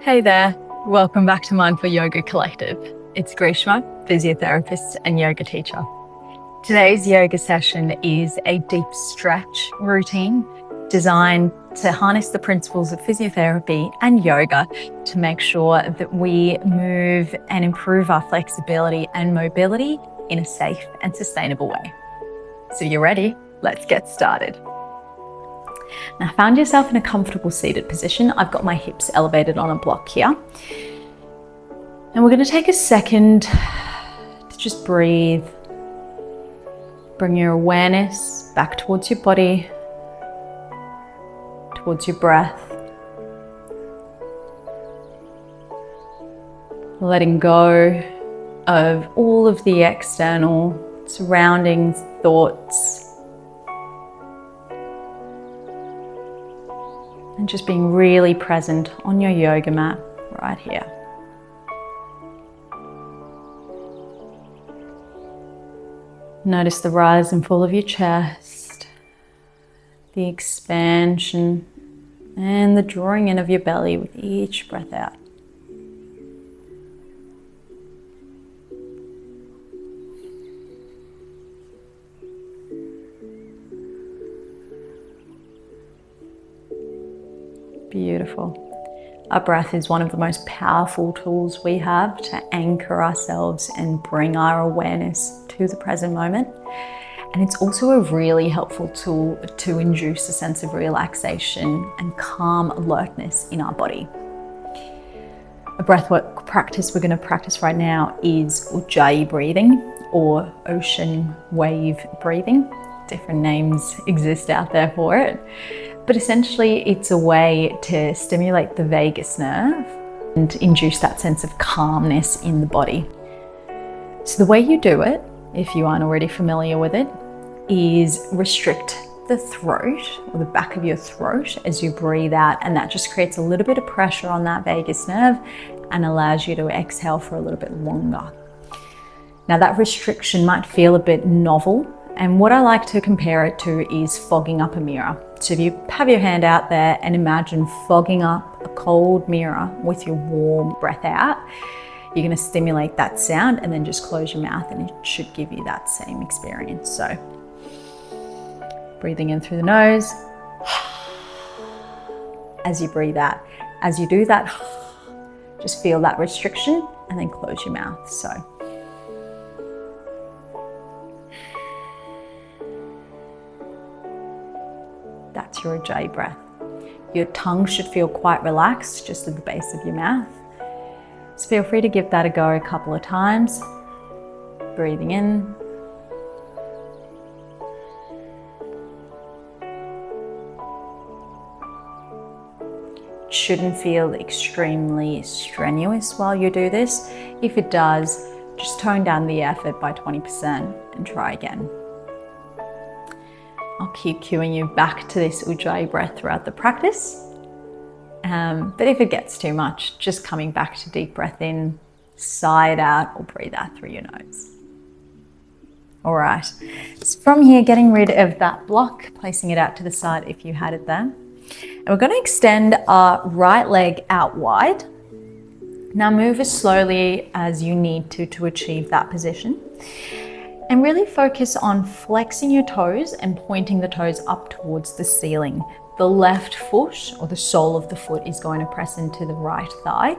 Hey there, welcome back to Mindful Yoga Collective. It's Grishma, Physiotherapist and Yoga Teacher. Today's yoga session is a deep stretch routine designed to harness the principles of physiotherapy and yoga to make sure that we move and improve our flexibility and mobility in a safe and sustainable way. So you're ready? Let's get started. Now, find yourself in a comfortable seated position. I've got my hips elevated on a block here. And we're going to take a second to just breathe. Bring your awareness back towards your body, towards your breath. Letting go of all of the external surroundings, thoughts. And just being really present on your yoga mat right here. Notice the rise and fall of your chest, the expansion and the drawing in of your belly with each breath out. Beautiful. Our breath is one of the most powerful tools we have to anchor ourselves and bring our awareness to the present moment. And it's also a really helpful tool to induce a sense of relaxation and calm alertness in our body. A breathwork practice we're going to practice right now is Ujjayi breathing or ocean wave breathing. Different names exist out there for it. But essentially, it's a way to stimulate the vagus nerve and induce that sense of calmness in the body. So the way you do it, if you aren't already familiar with it, is restrict the throat or the back of your throat as you breathe out, and that just creates a little bit of pressure on that vagus nerve and allows you to exhale for a little bit longer. Now that restriction might feel a bit novel, and what I like to compare it to is fogging up a mirror. So if you have your hand out there and imagine fogging up a cold mirror with your warm breath out, you're going to stimulate that sound and then just close your mouth and it should give you that same experience. So breathing in through the nose as you breathe out. As you do that, just feel that restriction and then close your mouth. So that's your Ujjayi breath. Your tongue should feel quite relaxed just at the base of your mouth. So feel free to give that a go a couple of times. Breathing in. It shouldn't feel extremely strenuous while you do this. If it does, just tone down the effort by 20% and try again. I'll keep cueing you back to this Ujjayi breath throughout the practice. But if it gets too much, just coming back to deep breath in, sigh it out, or breathe out through your nose. All right, so from here, getting rid of that block, placing it out to the side if you had it there. And we're going to extend our right leg out wide. Now move as slowly as you need to achieve that position. And really focus on flexing your toes and pointing the toes up towards the ceiling. The left foot or the sole of the foot is going to press into the right thigh.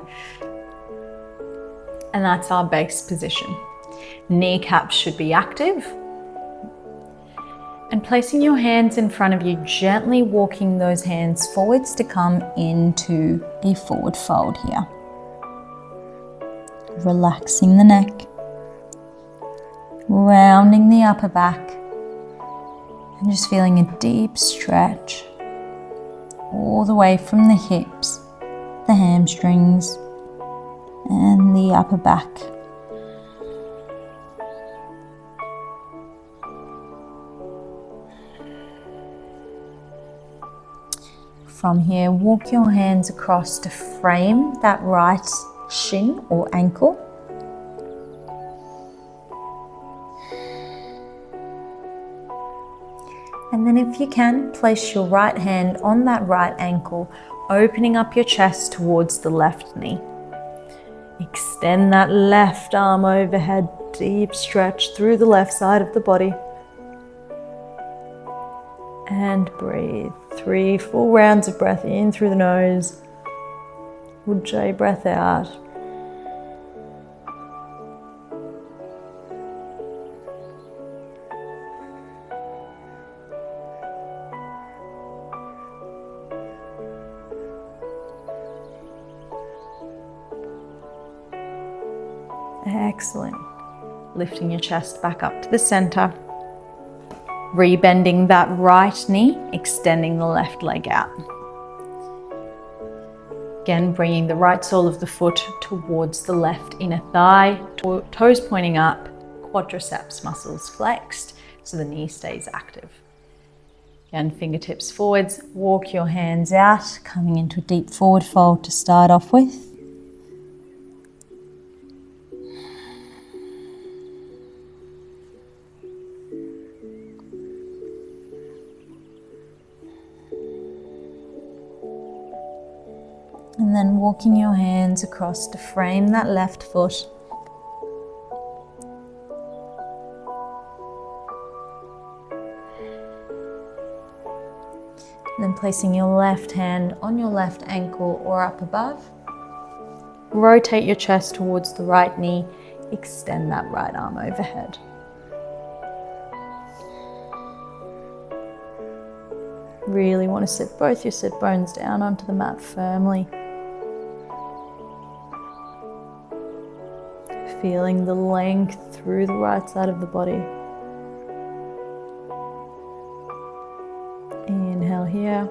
And that's our base position. Kneecaps should be active. And placing your hands in front of you, gently walking those hands forwards to come into a forward fold here. Relaxing the neck. Rounding the upper back and just feeling a deep stretch all the way from the hips, the hamstrings and the upper back. From here, walk your hands across to frame that right shin or ankle. And then if you can, place your right hand on that right ankle, opening up your chest towards the left knee. Extend that left arm overhead, deep stretch through the left side of the body. And breathe. 3 full rounds of breath in through the nose. Ujjayi breath out. Excellent. Lifting your chest back up to the center. Rebending that right knee, extending the left leg out. Again, bringing the right sole of the foot towards the left inner thigh, toes pointing up, quadriceps muscles flexed, so the knee stays active. Again, fingertips forwards, walk your hands out, coming into a deep forward fold to start off with. And then walking your hands across to frame that left foot. And then placing your left hand on your left ankle or up above. Rotate your chest towards the right knee. Extend that right arm overhead. Really want to sit both your sit bones down onto the mat firmly. Feeling the length through the right side of the body. Inhale here.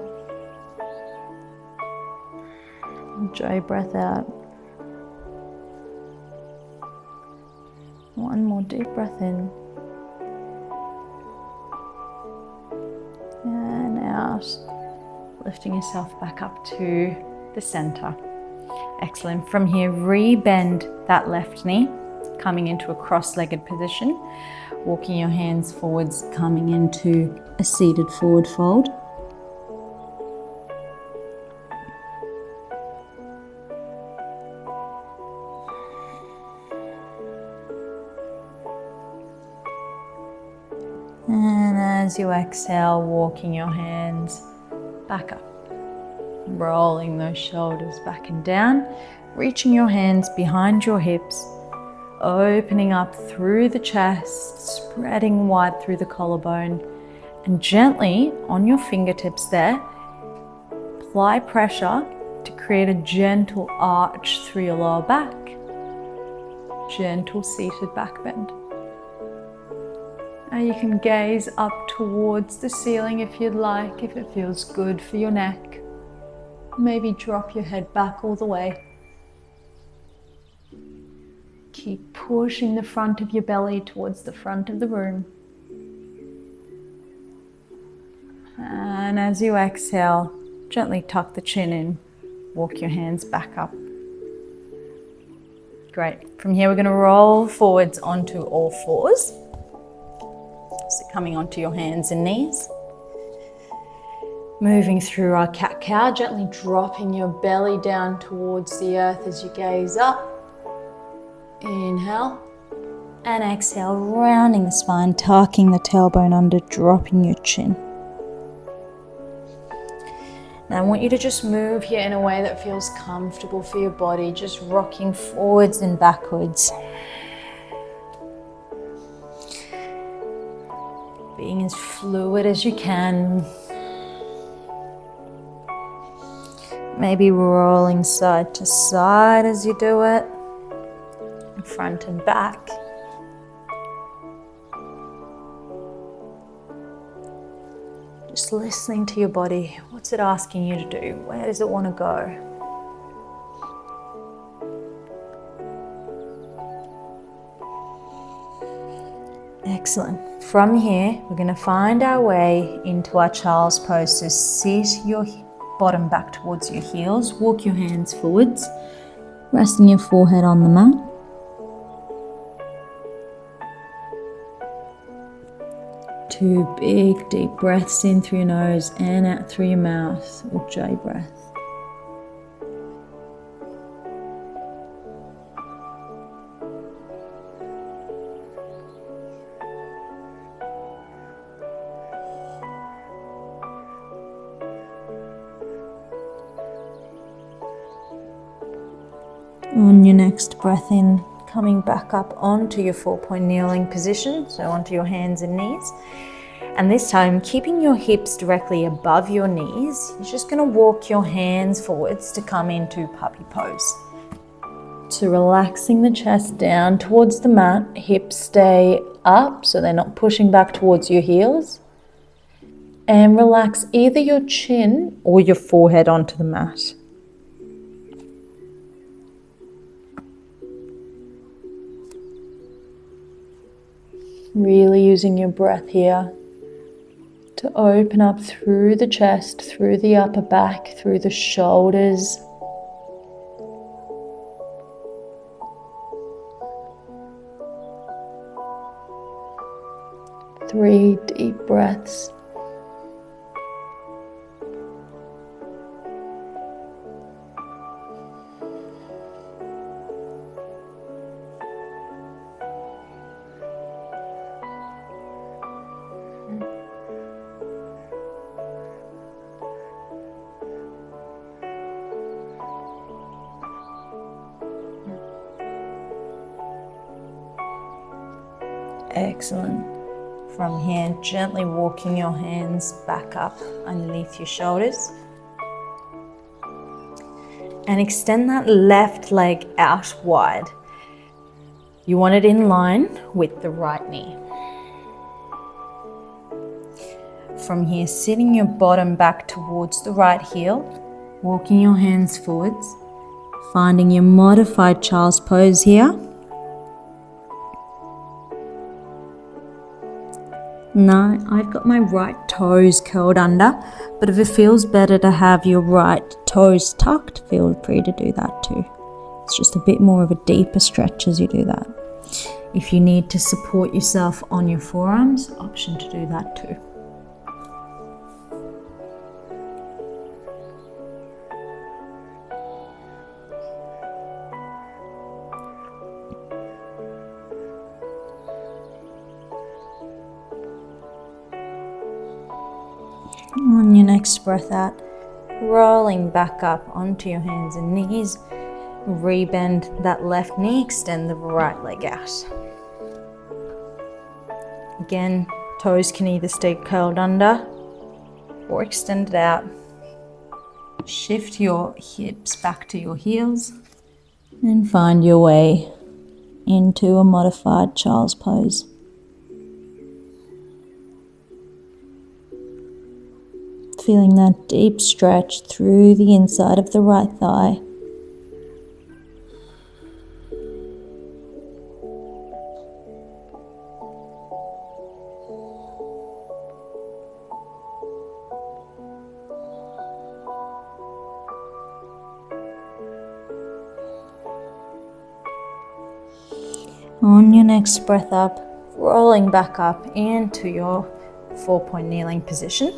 Ujjayi breath out. One more deep breath in. And out. Lifting yourself back up to the center. Excellent. From here, re-bend that left knee, coming into a cross-legged position. Walking your hands forwards, coming into a seated forward fold. And as you exhale, walking your hands back up. Rolling those shoulders back and down, reaching your hands behind your hips, opening up through the chest, spreading wide through the collarbone, and gently on your fingertips there, apply pressure to create a gentle arch through your lower back. Gentle seated back bend. Now you can gaze up towards the ceiling if you'd like, if it feels good for your neck. Maybe drop your head back all the way. Keep pushing the front of your belly towards the front of the room. And as you exhale, gently tuck the chin in. Walk your hands back up. Great. From here, we're going to roll forwards onto all fours. So coming onto your hands and knees. Moving through our cat-cow, gently dropping your belly down towards the earth as you gaze up. Inhale. And exhale, rounding the spine, tucking the tailbone under, dropping your chin. Now I want you to just move here in a way that feels comfortable for your body, just rocking forwards and backwards. Being as fluid as you can. Maybe rolling side to side as you do it, front and back. Just listening to your body. What's it asking you to do? Where does it want to go? Excellent. From here, we're going to find our way into our child's pose. So sit your bottom back towards your heels. Walk your hands forwards, resting your forehead on the mat. Two big deep breaths in through your nose and out through your mouth. Ujjayi breath. On your next breath in, coming back up onto your 4-point kneeling position, so onto your hands and knees. And this time, keeping your hips directly above your knees, you're just going to walk your hands forwards to come into puppy pose. So relaxing the chest down towards the mat, hips stay up so they're not pushing back towards your heels. And relax either your chin or your forehead onto the mat. Really using your breath here to open up through the chest, through the upper back, through the shoulders. Three deep breaths. Excellent. From here, gently walking your hands back up underneath your shoulders. And extend that left leg out wide. You want it in line with the right knee. From here, sitting your bottom back towards the right heel, walking your hands forwards, finding your modified child's pose here. Now, I've got my right toes curled under, but if it feels better to have your right toes tucked, feel free to do that too. It's just a bit more of a deeper stretch as you do that. If you need to support yourself on your forearms, option to do that too. On your next breath out, rolling back up onto your hands and knees, rebend that left knee, extend the right leg out. Again, toes can either stay curled under or extended out. Shift your hips back to your heels and find your way into a modified child's pose. Feeling that deep stretch through the inside of the right thigh. On your next breath up, rolling back up into your 4-point kneeling position.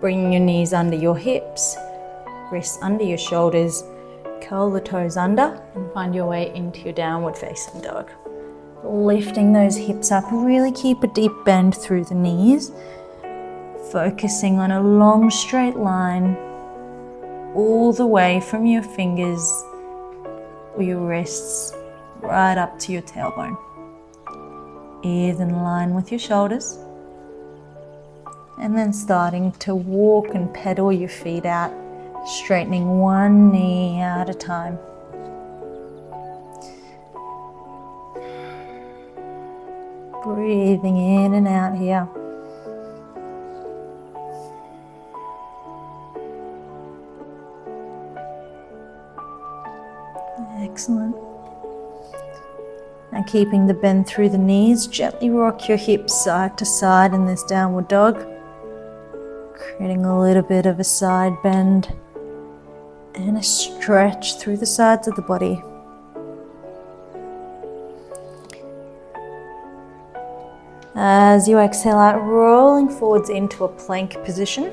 Bringing your knees under your hips, wrists under your shoulders, curl the toes under and find your way into your downward facing dog. Lifting those hips up, really keep a deep bend through the knees, focusing on a long straight line all the way from your fingers or your wrists right up to your tailbone. Ears in line with your shoulders. And then starting to walk and pedal your feet out, straightening one knee at a time. Breathing in and out here. Excellent. And keeping the bend through the knees, gently rock your hips side to side in this downward dog. Creating a little bit of a side bend and a stretch through the sides of the body. As you exhale out, rolling forwards into a plank position.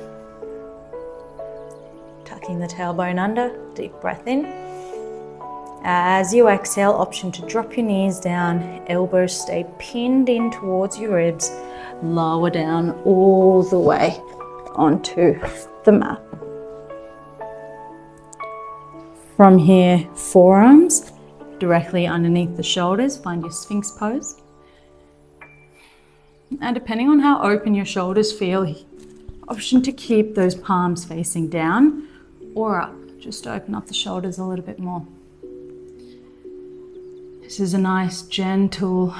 Tucking the tailbone under, deep breath in. As you exhale, option to drop your knees down, elbows stay pinned in towards your ribs, lower down all the way onto the mat. From here, forearms directly underneath the shoulders, find your Sphinx pose. And depending on how open your shoulders feel, option to keep those palms facing down or up, just to open up the shoulders a little bit more. This is a nice, gentle,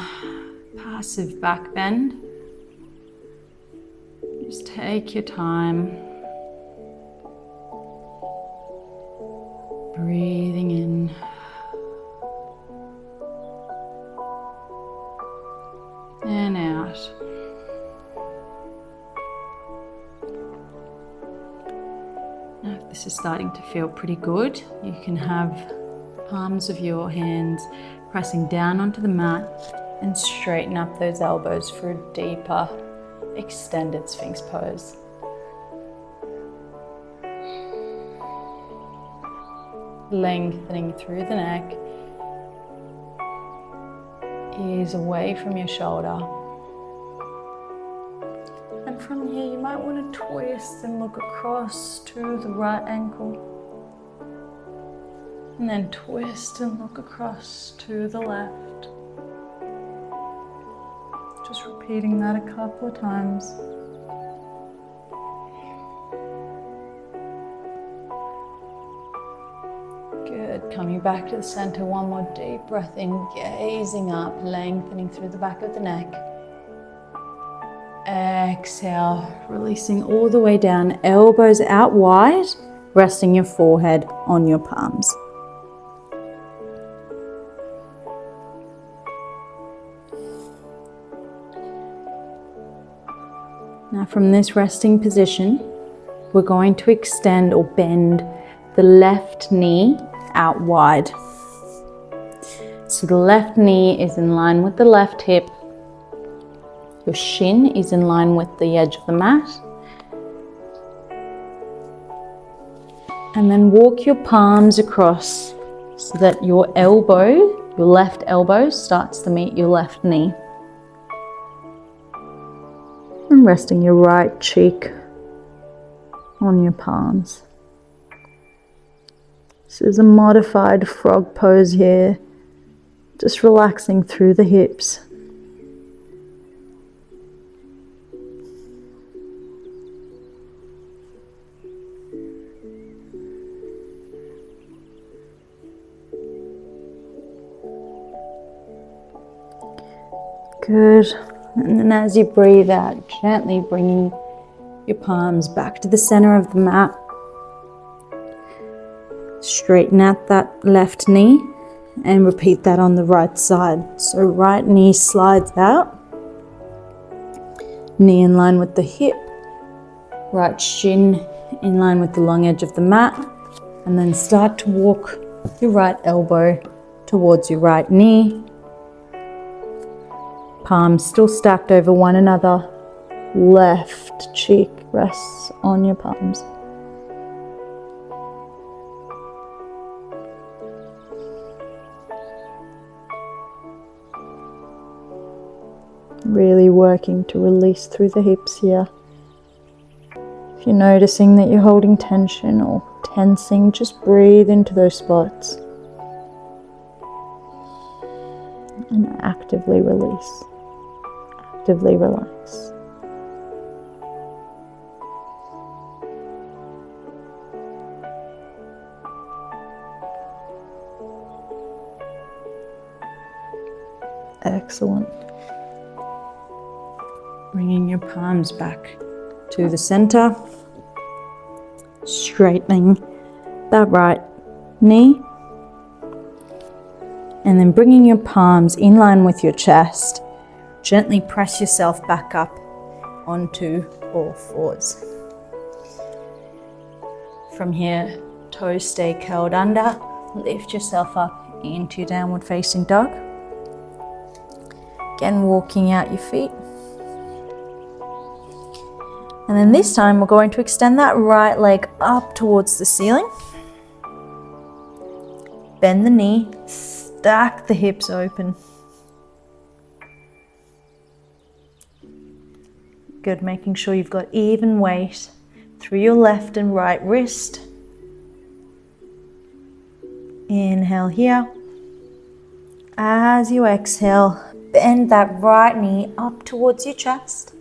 passive back bend. Just take your time. Breathing in. And out. Now, if this is starting to feel pretty good, you can have the palms of your hands pressing down onto the mat and straighten up those elbows for a deeper, extended Sphinx pose. Lengthening through the neck, ease away from your shoulder. And from here, you might want to twist and look across to the right ankle. And then twist and look across to the left. Just repeating that a couple of times. Good, coming back to the center, one more deep breath in, gazing up, lengthening through the back of the neck. Exhale, releasing all the way down, elbows out wide, resting your forehead on your palms. Now from this resting position, we're going to extend or bend the left knee out wide. So the left knee is in line with the left hip. Your shin is in line with the edge of the mat. And then walk your palms across so that your elbow, your left elbow, starts to meet your left knee. And resting your right cheek on your palms. This is a modified frog pose here, just relaxing through the hips. Good. And then as you breathe out, gently bringing your palms back to the center of the mat. Straighten out that left knee and repeat that on the right side. So right knee slides out, knee in line with the hip, right shin in line with the long edge of the mat, and then start to walk your right elbow towards your right knee. Palms still stacked over one another. Left cheek rests on your palms. Really working to release through the hips here. If you're noticing that you're holding tension or tensing, just breathe into those spots and actively release. Actively relax. Excellent. Bringing your palms back to the center, straightening that right knee, and then bringing your palms in line with your chest. Gently press yourself back up onto all fours. From here, toes stay curled under. Lift yourself up into downward facing dog. Again, walking out your feet. And then this time we're going to extend that right leg up towards the ceiling. Bend the knee, stack the hips open. Good, making sure you've got even weight through your left and right wrist. Inhale here. As you exhale, bend that right knee up towards your chest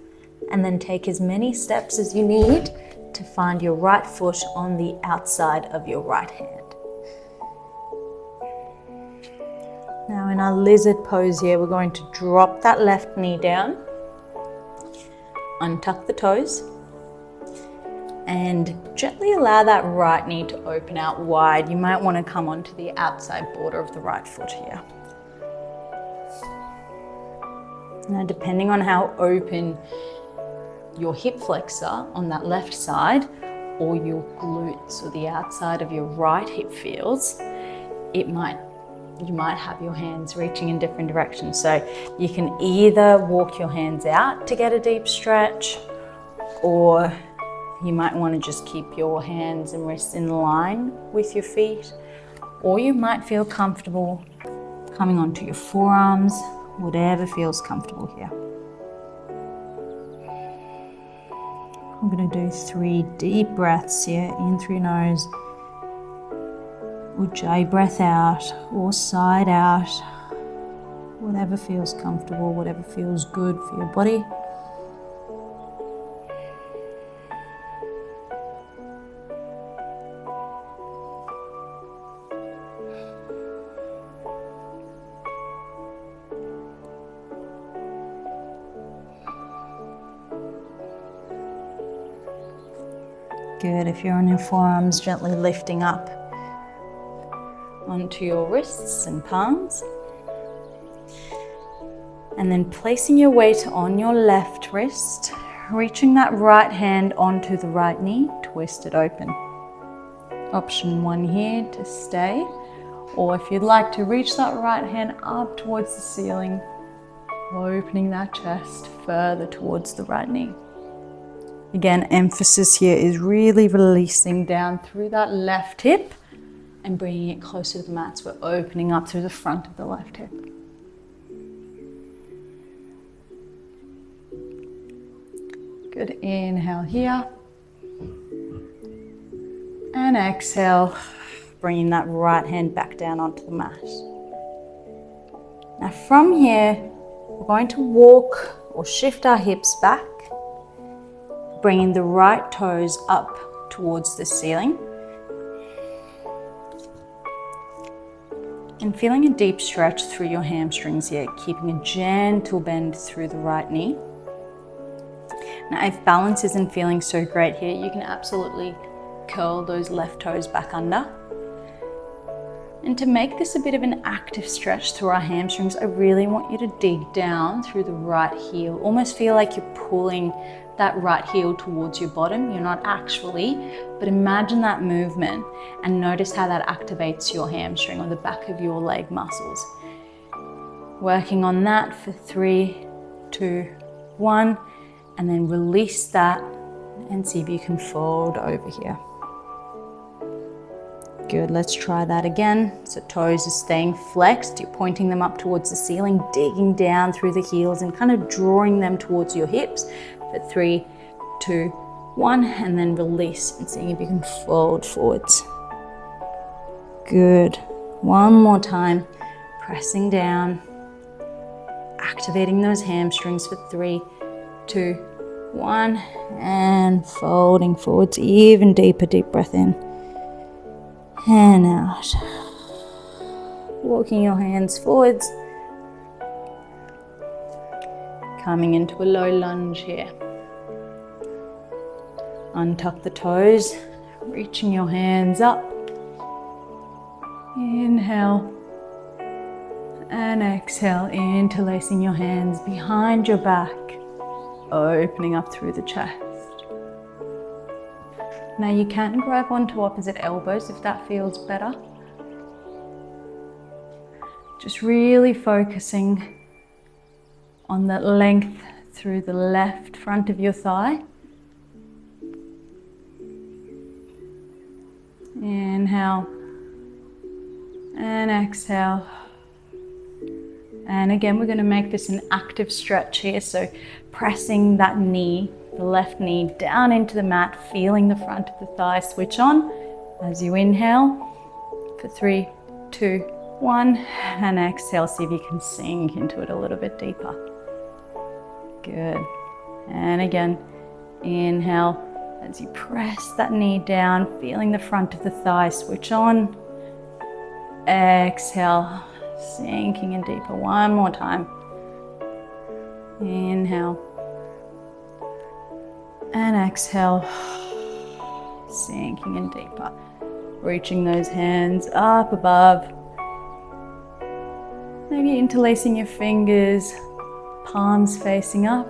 and then take as many steps as you need to find your right foot on the outside of your right hand. Now in our lizard pose here, we're going to drop that left knee down, untuck the toes, and gently allow that right knee to open out wide. You might want to come onto the outside border of the right foot here. Now, depending on how open your hip flexor on that left side or your glutes or the outside of your right hip feels, you might have your hands reaching in different directions. So you can either walk your hands out to get a deep stretch, or you might want to just keep your hands and wrists in line with your feet, or you might feel comfortable coming onto your forearms, whatever feels comfortable here. I'm going to do 3 deep breaths here, in through nose, Ujjayi breath out, or side out, whatever feels comfortable, whatever feels good for your body. Good. If you're on your forearms, gently lifting up onto your wrists and palms. And then placing your weight on your left wrist, reaching that right hand onto the right knee, twist it open. Option 1 here to stay, or if you'd like to reach that right hand up towards the ceiling, opening that chest further towards the right knee. Again, emphasis here is really releasing down through that left hip and bringing it closer to the mat. So we're opening up through the front of the left hip. Good. Inhale here. And exhale, bringing that right hand back down onto the mat. Now from here, we're going to walk or shift our hips back, bringing the right toes up towards the ceiling. And feeling a deep stretch through your hamstrings here, keeping a gentle bend through the right knee. Now, if balance isn't feeling so great here, you can absolutely curl those left toes back under. And to make this a bit of an active stretch through our hamstrings, I really want you to dig down through the right heel. Almost feel like you're pulling that right heel towards your bottom. You're not actually, but imagine that movement and notice how that activates your hamstring or the back of your leg muscles. Working on that for 3, 2, 1, and then release that and see if you can fold over here. Good, let's try that again. So toes are staying flexed, you're pointing them up towards the ceiling, digging down through the heels and kind of drawing them towards your hips for 3, 2, 1, and then release and seeing if you can fold forwards. Good, one more time, pressing down, activating those hamstrings for 3, 2, 1, and folding forwards, even deeper, deep breath in and out. Walking your hands forwards, coming into a low lunge here. Untuck the toes, reaching your hands up. Inhale and exhale, interlacing your hands behind your back, opening up through the chest. Now you can grab onto opposite elbows if that feels better. Just really focusing on the length through the left front of your thigh. Inhale and exhale. And again, we're going to make this an active stretch here. So pressing that knee, the left knee down into the mat, feeling the front of the thigh switch on as you inhale for 3, 2, 1, and exhale. See if you can sink into it a little bit deeper. Good. And again, inhale as you press that knee down, feeling the front of the thigh switch on. Exhale, sinking in deeper. One more time. Inhale. And exhale, sinking in deeper. Reaching those hands up above. Maybe interlacing your fingers, palms facing up,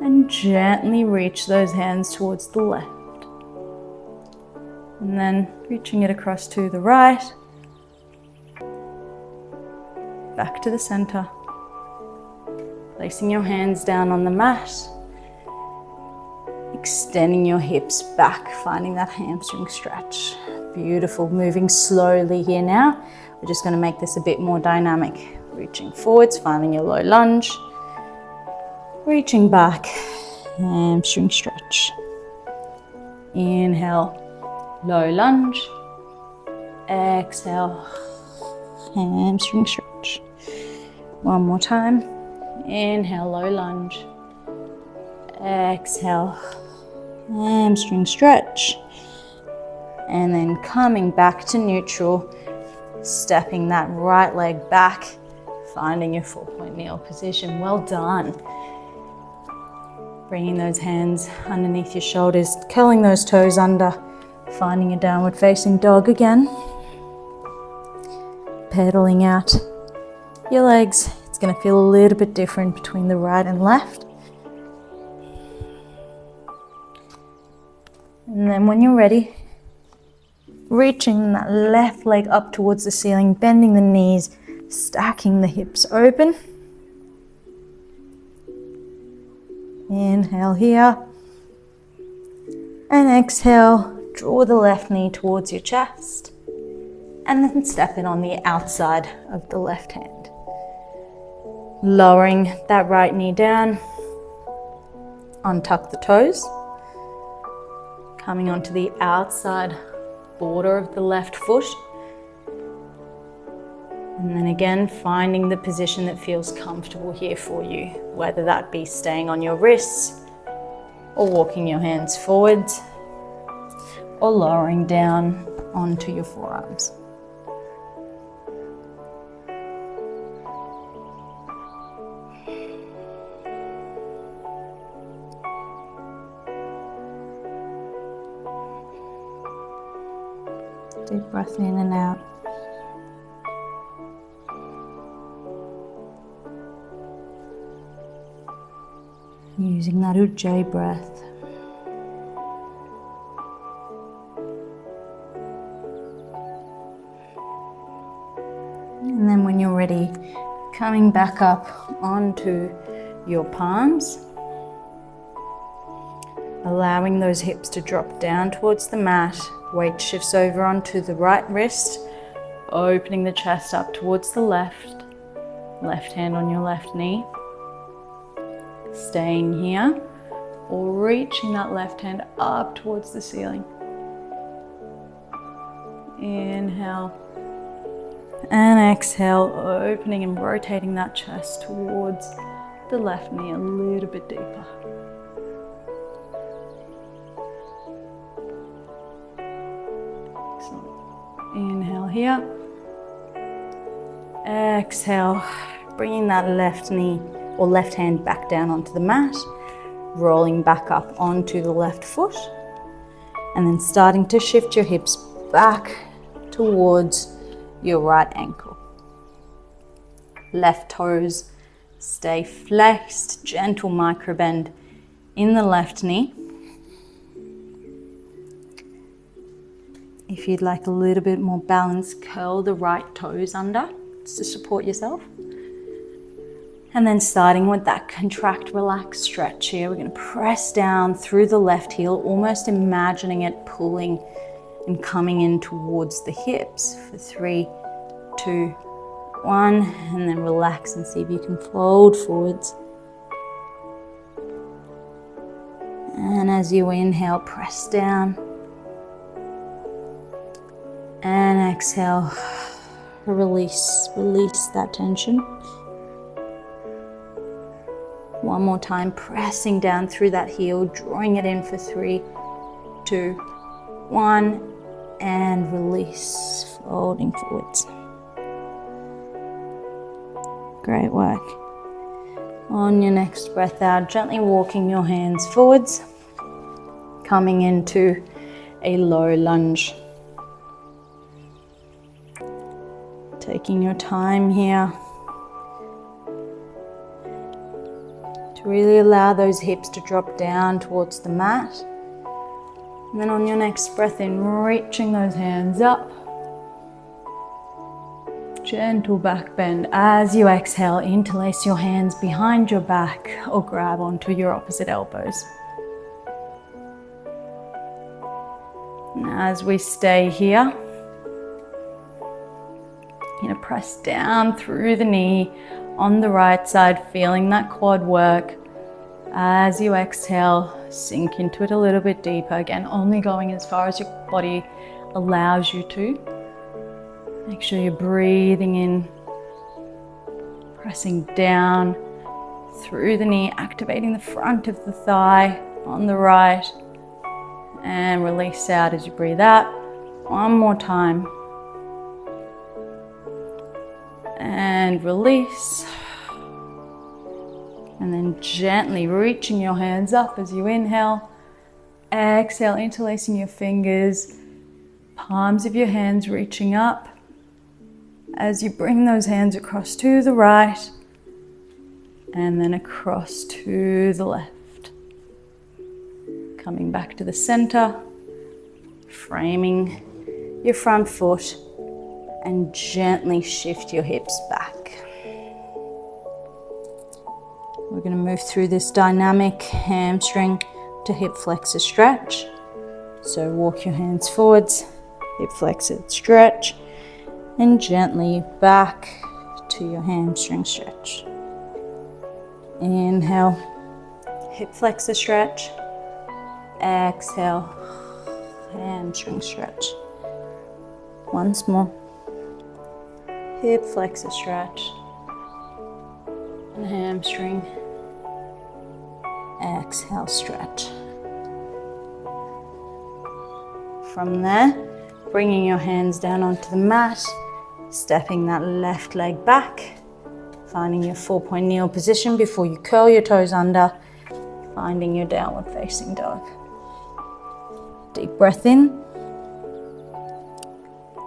and gently reach those hands towards the left. And then reaching it across to the right, back to the center. Placing your hands down on the mat, extending your hips back, finding that hamstring stretch. Beautiful, moving slowly here now. We're just going to make this a bit more dynamic. Reaching forwards, finding your low lunge. Reaching back, hamstring stretch. Inhale, low lunge. Exhale, hamstring stretch. One more time. Inhale, low lunge. Exhale, hamstring stretch. And then coming back to neutral, stepping that right leg back, finding your 4-point kneel position. Well done. Bringing those hands underneath your shoulders, curling those toes under, finding a downward facing dog again. Pedaling out your legs. It's going to feel a little bit different between the right and left. And then when you're ready, reaching that left leg up towards the ceiling, bending the knees, stacking the hips open. Inhale here. And exhale, draw the left knee towards your chest. And then step it on the outside of the left hand. Lowering that right knee down. Untuck the toes. Coming onto the outside border of the left foot. And then again, finding the position that feels comfortable here for you, whether that be staying on your wrists or walking your hands forwards or lowering down onto your forearms. Deep breath in and out. Using that Ujjayi breath. And then when you're ready, coming back up onto your palms. Allowing those hips to drop down towards the mat. Weight shifts over onto the right wrist, opening the chest up towards the left. Left hand on your left knee. Staying here or reaching that left hand up towards the ceiling. Inhale and exhale, opening and rotating that chest towards the left knee a little bit deeper. Inhale here. Exhale, bringing that left knee or left hand back down onto the mat, rolling back up onto the left foot, and then starting to shift your hips back towards your right ankle. Left toes stay flexed, gentle micro bend in the left knee. If you'd like a little bit more balance, curl the right toes under to support yourself. And then starting with that contract, relax, stretch here, we're going to press down through the left heel, almost imagining it pulling and coming in towards the hips for 3, 2, 1, and then relax and see if you can fold forwards. And as you inhale, press down. And exhale, release that tension. One more time, pressing down through that heel, drawing it in for 3, 2, 1, and release, folding forwards. Great work. On your next breath out, gently walking your hands forwards, coming into a low lunge. Taking your time here to really allow those hips to drop down towards the mat. And then on your next breath in, reaching those hands up. Gentle back bend. As you exhale, interlace your hands behind your back or grab onto your opposite elbows. And as we stay here, you're going to press down through the knee on the right side, feeling that quad work. As you exhale, sink into it a little bit deeper. Again, only going as far as your body allows you to. Make sure you're breathing in, pressing down through the knee, activating the front of the thigh on the right, and release out as you breathe out. One more time. And release. And then gently reaching your hands up as you inhale. Exhale, interlacing your fingers, palms of your hands reaching up. As you bring those hands across to the right and then across to the left. Coming back to the center, framing your front foot and gently shift your hips back. We're going to move through this dynamic hamstring to hip flexor stretch. So walk your hands forwards, hip flexor stretch, and gently back to your hamstring stretch. Inhale, hip flexor stretch. Exhale, hamstring stretch. Once more. Hip flexor stretch. And hamstring. Exhale, stretch. From there, bringing your hands down onto the mat, stepping that left leg back, finding your 4-point kneel position before you curl your toes under, finding your downward facing dog. Deep breath in.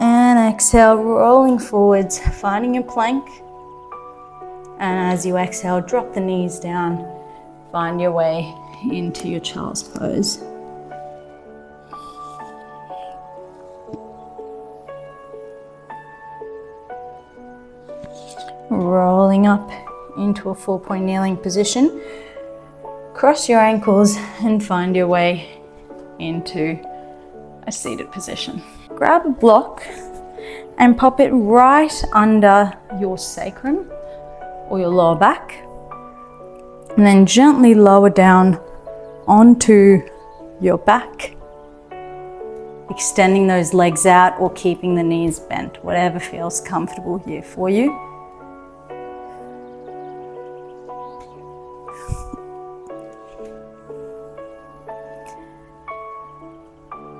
And exhale, rolling forwards, finding your plank. And as you exhale, drop the knees down, find your way into your child's pose. Rolling up into a 4-point kneeling position. Cross your ankles and find your way into a seated position. Grab a block and pop it right under your sacrum or your lower back. And then gently lower down onto your back, extending those legs out or keeping the knees bent, whatever feels comfortable here for you.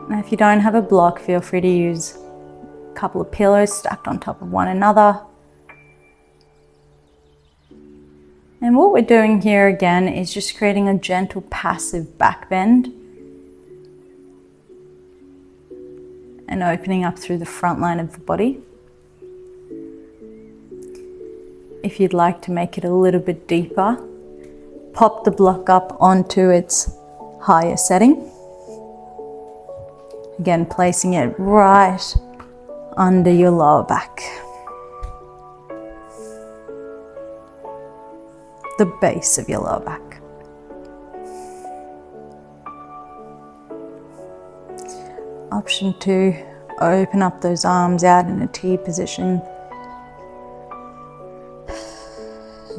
Now, if you don't have a block, feel free to use a couple of pillows stacked on top of one another. And what we're doing here again is just creating a gentle passive back bend and opening up through the front line of the body. If you'd like to make it a little bit deeper, pop the block up onto its higher setting. Again, placing it right under your lower back. The base of your lower back. Option 2, open up those arms out in a T position.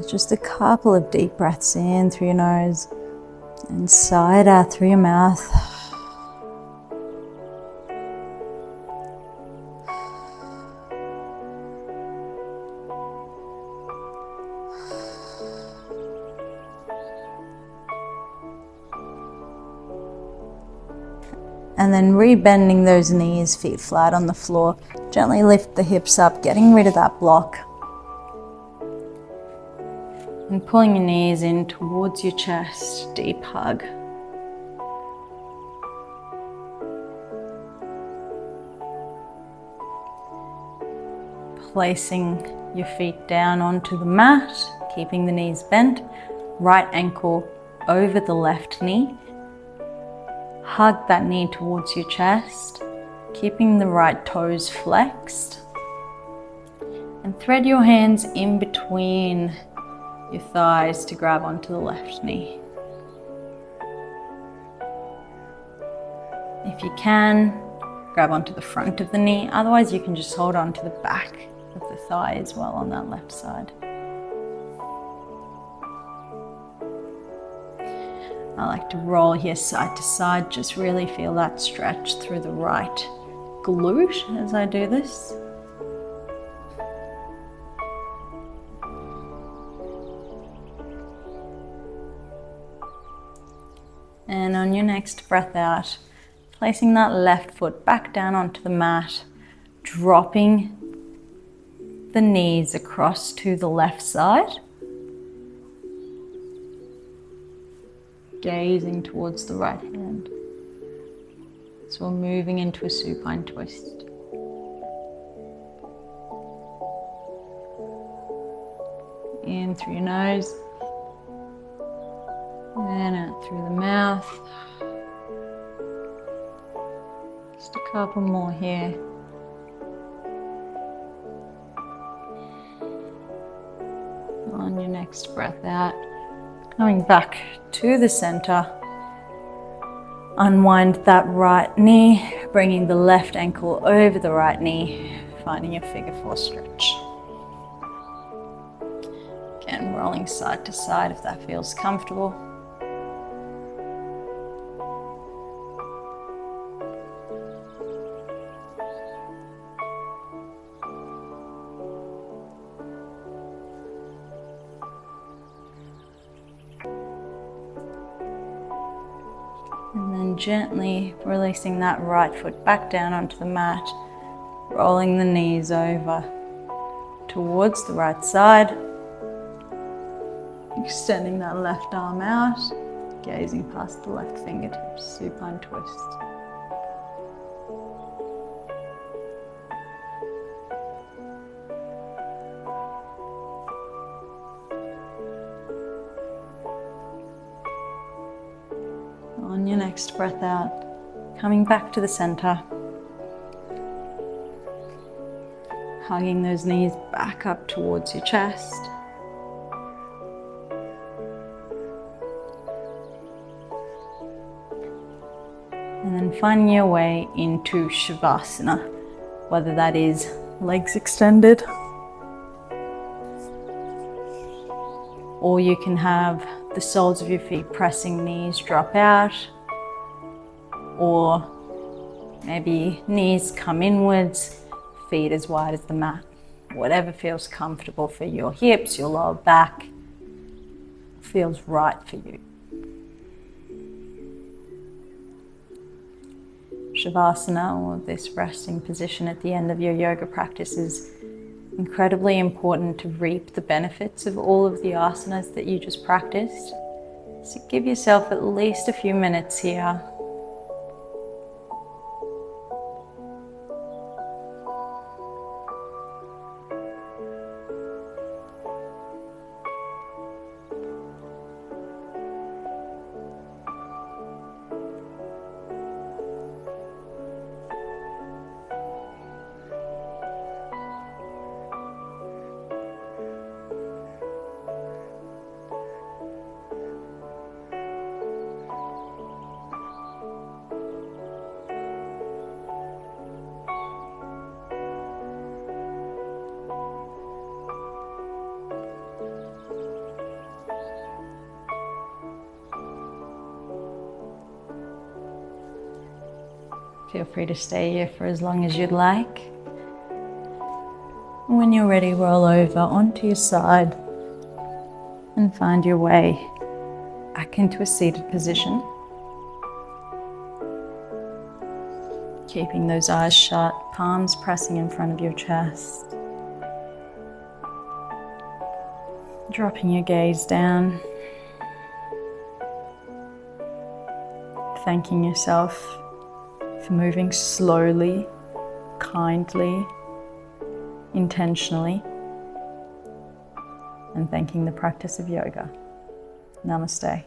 Just a couple of deep breaths in through your nose and sigh it out through your mouth. And then rebending those knees, feet flat on the floor. Gently lift the hips up, getting rid of that block. And pulling your knees in towards your chest, deep hug. Placing your feet down onto the mat, keeping the knees bent, right ankle over the left knee. Hug that knee towards your chest, keeping the right toes flexed. And thread your hands in between your thighs to grab onto the left knee. If you can, grab onto the front of the knee. Otherwise, you can just hold on to the back of the thigh as well on that left side. I like to roll here side to side, just really feel that stretch through the right glute as I do this. And on your next breath out, placing that left foot back down onto the mat, dropping the knees across to the left side. Gazing towards the right hand. So we're moving into a supine twist. In through your nose. And out through the mouth. Just a couple more here. On your next breath out, coming back to the center. Unwind that right knee, bringing the left ankle over the right knee, finding a figure four stretch. Again, rolling side to side if that feels comfortable. And then gently releasing that right foot back down onto the mat, rolling the knees over towards the right side, extending that left arm out, gazing past the left fingertips, supine twist. On your next breath out, coming back to the center, hugging those knees back up towards your chest. And then finding your way into Shavasana, whether that is legs extended, or you can have the soles of your feet pressing, knees drop out, or maybe knees come inwards, feet as wide as the mat. Whatever feels comfortable for your hips, your lower back, feels right for you. Shavasana, or this resting position at the end of your yoga practice, is incredibly important to reap the benefits of all of the asanas that you just practiced. So give yourself at least a few minutes here. Feel free to stay here for as long as you'd like. When you're ready, roll over onto your side and find your way back into a seated position. Keeping those eyes shut, palms pressing in front of your chest. Dropping your gaze down. Thanking yourself for moving slowly, kindly, intentionally, and thanking the practice of yoga. Namaste.